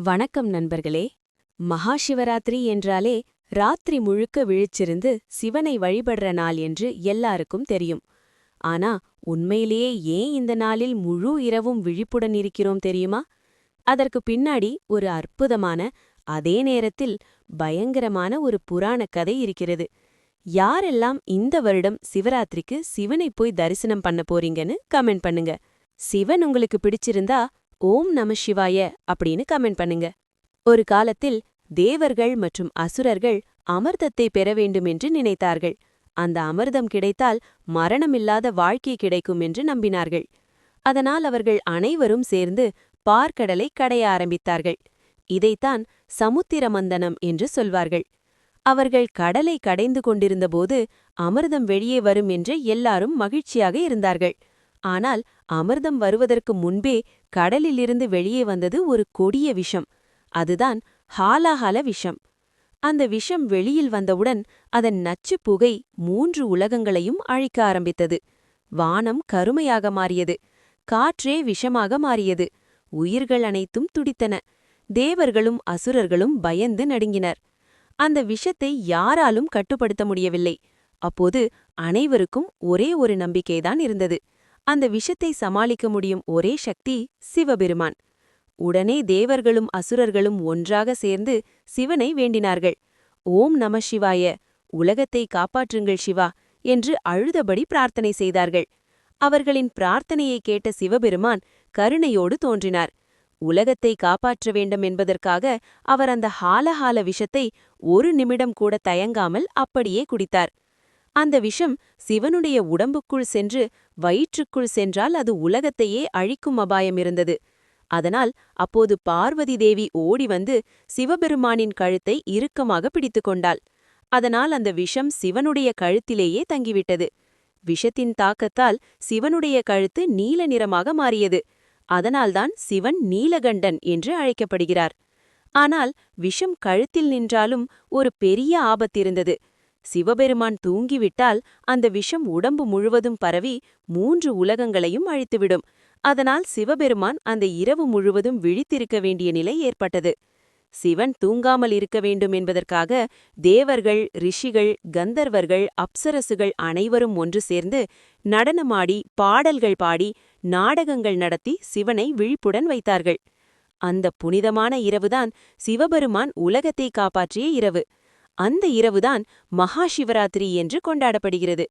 வணக்கம் நண்பர்களே. மகாசிவராத்திரி என்றாலே ராத்திரி முழுக்க விழிச்சிருந்து சிவனை வழிபடுற நாள் என்று எல்லாருக்கும் தெரியும். ஆனா உண்மையிலேயே ஏன் இந்த நாளில் முழு இரவும் விழிப்புடன் இருக்கிறோம் தெரியுமா? அதற்கு பின்னாடி ஒரு அற்புதமான, அதே நேரத்தில் பயங்கரமான ஒரு புராண கதை இருக்கிறது. யாரெல்லாம் இந்த வருடம் சிவராத்திரிக்கு சிவனை போய் தரிசனம் பண்ண போறீங்கன்னு கமெண்ட் பண்ணுங்க. சிவன் உங்களுக்கு பிடிச்சிருந்தா ஓம் நம சிவாய அப்படின்னு கமெண்ட் பண்ணுங்க. ஒரு காலத்தில் தேவர்கள் மற்றும் அசுரர்கள் அமிர்தத்தை பெற வேண்டுமென்று நினைத்தார்கள். அந்த அமிர்தம் கிடைத்தால் மரணமில்லாத வாழ்க்கை கிடைக்கும் என்று நம்பினார்கள். அதனால் அவர்கள் அனைவரும் சேர்ந்து பார்க்கடலை கடைய ஆரம்பித்தார்கள். இதைத்தான் சமுத்திர மந்தனம் என்று சொல்வார்கள். அவர்கள் கடலை கடைந்து கொண்டிருந்தபோது அமிர்தம் வெளியே வரும் என்று எல்லாரும் மகிழ்ச்சியாக இருந்தார்கள். ஆனால் அமிர்தம் வருவதற்கு முன்பே கடலிலிருந்து வெளியே வந்தது ஒரு கொடிய விஷம். அதுதான் ஹாலாஹல விஷம். அந்த விஷம் வெளியில் வந்தவுடன் அதன் நச்சு புகை 3 உலகங்களையும் அழிக்க ஆரம்பித்தது. வானம் கருமையாக மாறியது. காற்றே விஷமாக மாறியது. உயிர்கள் அனைத்தும் துடித்தன. தேவர்களும் அசுரர்களும் பயந்து நடுங்கினர். அந்த விஷத்தை யாராலும் கட்டுப்படுத்த முடியவில்லை. அப்போது அனைவருக்கும் ஒரே ஒரு நம்பிக்கைதான் இருந்தது. அந்த விஷத்தை சமாளிக்க முடியும் ஒரே சக்தி சிவபெருமான். உடனே தேவர்களும் அசுரர்களும் ஒன்றாக சேர்ந்து சிவனை வேண்டினார்கள். ஓம் நம சிவாய, உலகத்தை காப்பாற்றுங்கள் சிவா என்று அழுதபடி பிரார்த்தனை செய்தார்கள். அவர்களின் பிரார்த்தனையை கேட்ட சிவபெருமான் கருணையோடு தோன்றினார். உலகத்தை காப்பாற்ற வேண்டும் என்பதற்காக அவர் அந்த ஹாலஹால விஷத்தை 1 நிமிடம் கூட தயங்காமல் அப்படியே குடித்தார். அந்த விஷம் சிவனுடைய உடம்புக்குள் சென்று வயிற்றுக்குள் சென்றால் அது உலகத்தையே அழிக்கும் அபாயம் இருந்தது. அதனால் அப்போது பார்வதி தேவி ஓடி வந்து சிவபெருமானின் கழுத்தை இறுக்கமாக பிடித்து கொண்டாள். அதனால் அந்த விஷம் சிவனுடைய கழுத்திலேயே தங்கிவிட்டது. விஷத்தின் தாக்கத்தால் சிவனுடைய கழுத்து நீல நிறமாக மாறியது. அதனால்தான் சிவன் நீலகண்டன் என்று அழைக்கப்படுகிறார். ஆனால் விஷம் கழுத்தில் நின்றாலும் ஒரு பெரிய ஆபத்திருந்தது. சிவபெருமான் தூங்கிவிட்டால் அந்த விஷம் உடம்பு முழுவதும் பரவி 3 உலகங்களையும் அழித்துவிடும். அதனால் சிவபெருமான் அந்த இரவு முழுவதும் விழித்திருக்க வேண்டிய நிலை ஏற்பட்டது. சிவன் தூங்காமல் இருக்க வேண்டும் என்பதற்காக தேவர்கள், ரிஷிகள், கந்தர்வர்கள், அப்சரசுகள் அனைவரும் ஒன்று சேர்ந்து நடனமாடி, பாடல்கள் பாடி, நாடகங்கள் நடத்தி சிவனை விழிப்புடன் வைத்தார்கள். அந்த புனிதமான இரவுதான் சிவபெருமான் உலகத்தை காப்பாற்றிய இரவு. அந்த இரவுதான் மகாசிவராத்திரி என்று கொண்டாடப்படுகிறது.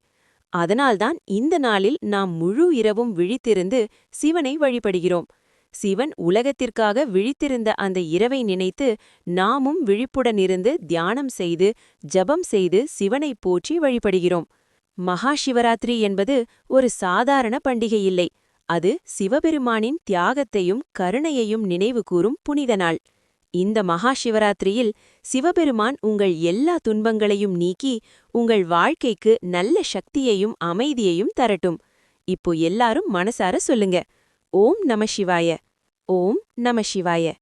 அதனால்தான் இந்த நாளில் நாம் முழு இரவும் விழித்திருந்து சிவனை வழிபடுகிறோம். சிவன் உலகத்திற்காக விழித்திருந்த அந்த இரவை நினைத்து நாமும் விழிப்புடன் இருந்து தியானம் செய்து, ஜபம் செய்து சிவனை போற்றி வழிபடுகிறோம். மகாசிவராத்திரி என்பது ஒரு சாதாரண பண்டிகை இல்லை. அது சிவபெருமானின் தியாகத்தையும் கருணையையும் நினைவு கூறும் புனித நாள். இந்த மகாசிவராத்திரியில் சிவபெருமான் உங்கள் எல்லா துன்பங்களையும் நீக்கி உங்கள் வாழ்க்கைக்கு நல்ல சக்தியையும் அமைதியையும் தரட்டும். இப்போ எல்லாரும் மனசார சொல்லுங்க. ஓம் நம சிவாய. ஓம் நம சிவாய.